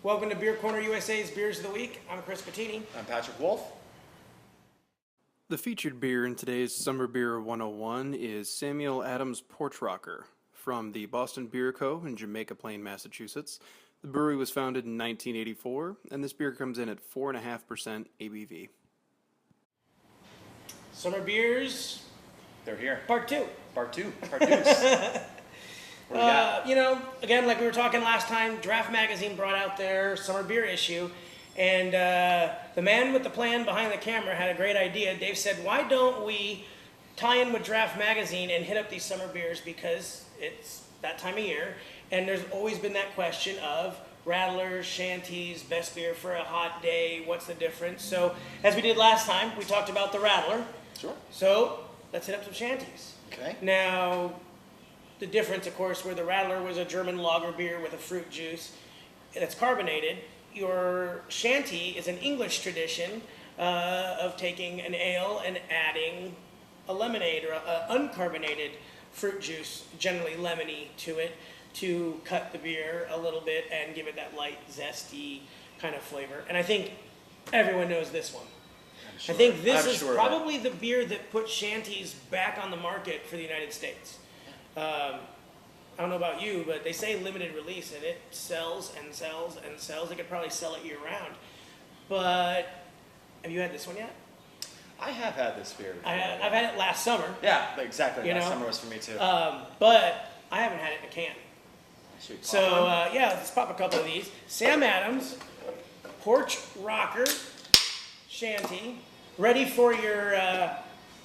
Welcome to Beer Corner USA's Beers of the Week. I'm Chris Bettini. I'm Patrick Wolf. The featured beer in today's Summer Beer 101 is Samuel Adams Porch Rocker from the Boston Beer Co. in Jamaica Plain, Massachusetts. The brewery was founded in 1984, and this beer comes in at 4.5% ABV. Summer Beers, They're here. Part 2. Part 2. Part 2s. What do we got? Again, like we were talking last time, Draft Magazine brought out their Summer Beer issue, and the man with the plan behind the camera had a great idea. Dave said, why don't we tie in with Draft Magazine and hit up these summer beers, because it's that time of year, and there's always been that question of rattlers, shanties, best beer for a hot day, what's the difference? So, as we did last time, we talked about the rattler. Sure. So, let's hit up some shanties. Okay. Now, the difference, of course, where the Rattler was a German lager beer with a fruit juice that's carbonated, your shanty is an English tradition of taking an ale and adding a lemonade or an uncarbonated fruit juice, generally lemony, to it to cut the beer a little bit and give it that light, zesty kind of flavor. And I think everyone knows this one. Sure. I think this I'm is sure probably the beer that put shanties back on the market for the United States. I don't know about you, but they say limited release, and it sells and sells and sells. They could probably sell it year round. But have you had this one yet? I have had this beer before. I've had it last summer. Yeah, exactly. You Last know? summer was for me too. But I haven't had it in a can. Should we pop So, one? let's pop a couple of these. Sam Adams, Porch Rocker, Shanty, ready for your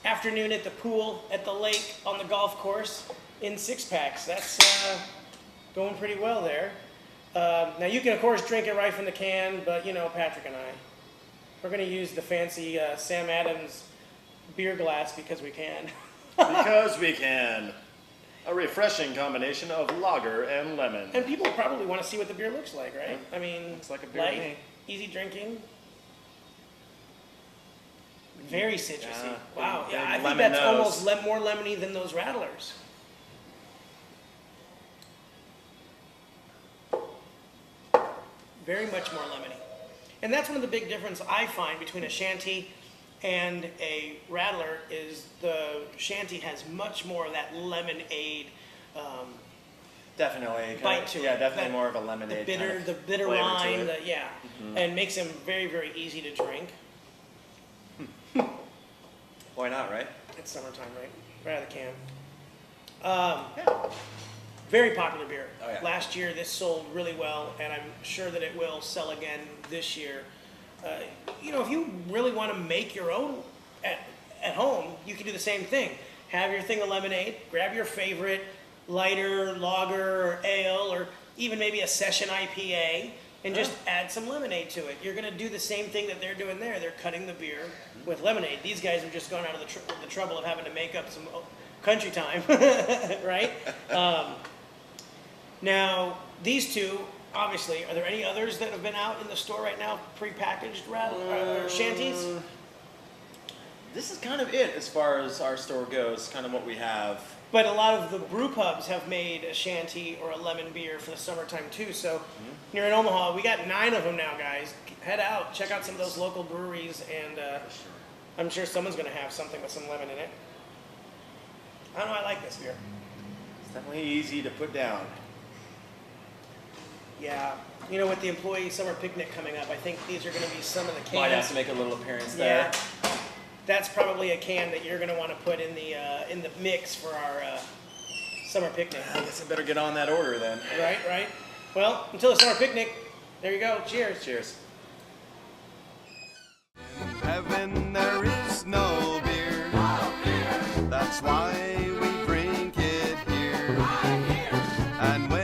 afternoon at the pool, at the lake, on the golf course, in 6-packs. That's going pretty well there. Now, you can, of course, drink it right from the can, but, Patrick and I, we're going to use the fancy Sam Adams beer glass because we can. Because we can. A refreshing combination of lager and lemon. And people probably want to see what the beer looks like, right? I mean, Looks like a beer to me. light, easy drinking. Very citrusy. Yeah, Wow. big Yeah, I think lemon that's nose. almost more lemony than those rattlers. Very much more lemony. And that's one of the big differences I find between a shanty and a rattler is the shanty has much more of that lemonade Definitely. bite to it. Yeah, definitely That- more of a lemonade. the bitter flavor to wine, it. and makes them very, very easy to drink. Why not, right? It's summertime, right? Right out of the can. Very popular beer. Oh, yeah. Last year, this sold really well, and I'm sure that it will sell again this year. If you really want to make your own at home, you can do the same thing. Have your thing of lemonade, grab your favorite lighter lager or ale, or even maybe a session IPA, and just add some lemonade to it. You're going to do the same thing that they're doing there. They're cutting the beer with lemonade. These guys have just gone out of the trouble of having to make up some country time, right? Now, these two, obviously, are there any others that have been out in the store right now, prepackaged or shanties? This is kind of it as far as our store goes, kind of what we have. But a lot of the brew pubs have made a shanty or a lemon beer for the summertime too. So here in Omaha, we got 9 of them now, guys. Head out, check out some of those local breweries, and I'm sure someone's going to have something with some lemon in it. I don't know, I like this beer. It's definitely easy to put down. Yeah, with the employee summer picnic coming up, I think these are going to be some of the cans. Might have to make a little appearance there. Yeah, that's probably a can that you're going to want to put in the mix for our summer picnic. I guess I better get on that order then. Right. Well, until the summer picnic, there you go. Cheers. Cheers. In heaven there is no beer. That's why we drink it here. And when